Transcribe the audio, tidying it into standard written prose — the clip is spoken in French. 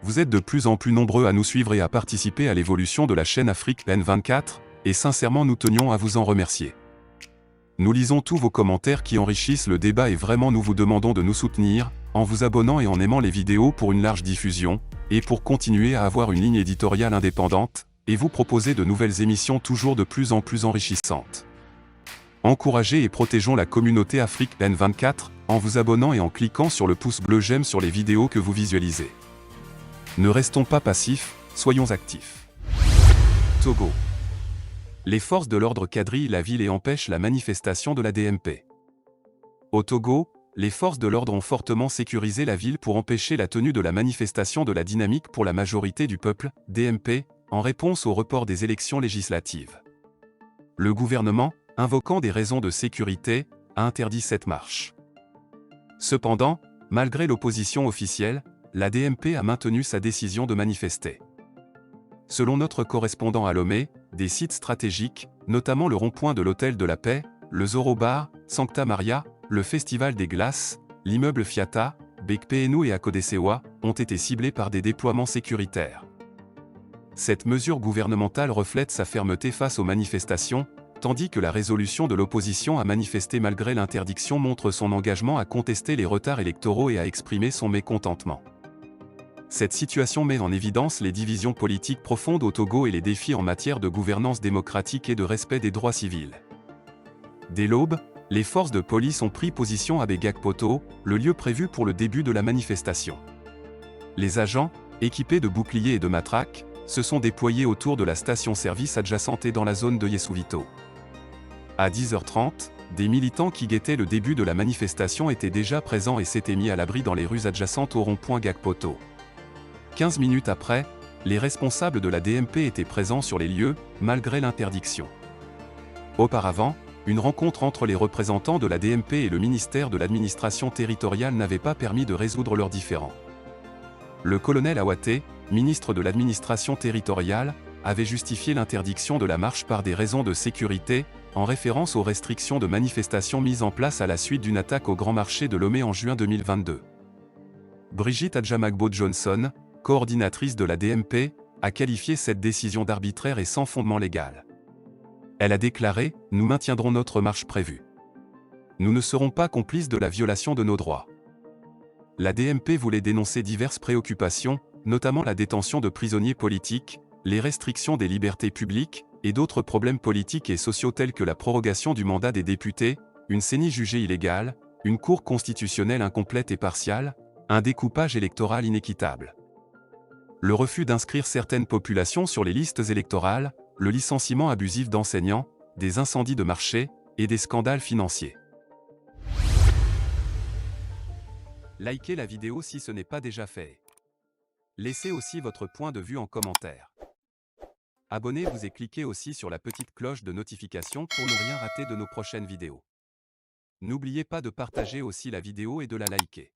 Vous êtes de plus en plus nombreux à nous suivre et à participer à l'évolution de la chaîne Afrique N24, et sincèrement nous tenions à vous en remercier. Nous lisons tous vos commentaires qui enrichissent le débat et vraiment nous vous demandons de nous soutenir, en vous abonnant et en aimant les vidéos pour une large diffusion, et pour continuer à avoir une ligne éditoriale indépendante, et vous proposer de nouvelles émissions toujours de plus en plus enrichissantes. Encouragez et protégeons la communauté Afrique N24, en vous abonnant et en cliquant sur le pouce bleu j'aime sur les vidéos que vous visualisez. Ne restons pas passifs, soyons actifs. Togo. Les forces de l'ordre quadrillent la ville et empêchent la manifestation de la DMP. Au Togo, les forces de l'ordre ont fortement sécurisé la ville pour empêcher la tenue de la manifestation de la Dynamique pour la majorité du peuple, DMP, en réponse au report des élections législatives. Le gouvernement, invoquant des raisons de sécurité, a interdit cette marche. Cependant, malgré l'opposition officielle, la DMP a maintenu sa décision de manifester. Selon notre correspondant à Lomé, des sites stratégiques, notamment le rond-point de l'Hôtel de la Paix, le Zoro Bar, Sancta Maria, le Festival des Glaces, l'immeuble Fiata, Bekpeenu et Akodesewa, ont été ciblés par des déploiements sécuritaires. Cette mesure gouvernementale reflète sa fermeté face aux manifestations, tandis que la résolution de l'opposition à manifester malgré l'interdiction montre son engagement à contester les retards électoraux et à exprimer son mécontentement. Cette situation met en évidence les divisions politiques profondes au Togo et les défis en matière de gouvernance démocratique et de respect des droits civils. Dès l'aube, les forces de police ont pris position à Begakpoto, le lieu prévu pour le début de la manifestation. Les agents, équipés de boucliers et de matraques, se sont déployés autour de la station-service adjacente et dans la zone de Yesuvito. À 10h30, des militants qui guettaient le début de la manifestation étaient déjà présents et s'étaient mis à l'abri dans les rues adjacentes au rond-point Gakpoto. 15 minutes après, les responsables de la DMP étaient présents sur les lieux, malgré l'interdiction. Auparavant, une rencontre entre les représentants de la DMP et le ministère de l'administration territoriale n'avait pas permis de résoudre leurs différends. Le colonel Awate, ministre de l'administration territoriale, avait justifié l'interdiction de la marche par des raisons de sécurité, en référence aux restrictions de manifestation mises en place à la suite d'une attaque au Grand Marché de Lomé en juin 2022. Brigitte Adjamagbo-Johnson, coordinatrice de la DMP, a qualifié cette décision d'arbitraire et sans fondement légal. Elle a déclaré « Nous maintiendrons notre marche prévue. Nous ne serons pas complices de la violation de nos droits ». La DMP voulait dénoncer diverses préoccupations, notamment la détention de prisonniers politiques, les restrictions des libertés publiques, et d'autres problèmes politiques et sociaux tels que la prorogation du mandat des députés, une CENI jugée illégale, une cour constitutionnelle incomplète et partiale, un découpage électoral inéquitable. Le refus d'inscrire certaines populations sur les listes électorales, le licenciement abusif d'enseignants, des incendies de marché, et des scandales financiers. Likez la vidéo si ce n'est pas déjà fait. Laissez aussi votre point de vue en commentaire. Abonnez-vous et cliquez aussi sur la petite cloche de notification pour ne rien rater de nos prochaines vidéos. N'oubliez pas de partager aussi la vidéo et de la liker.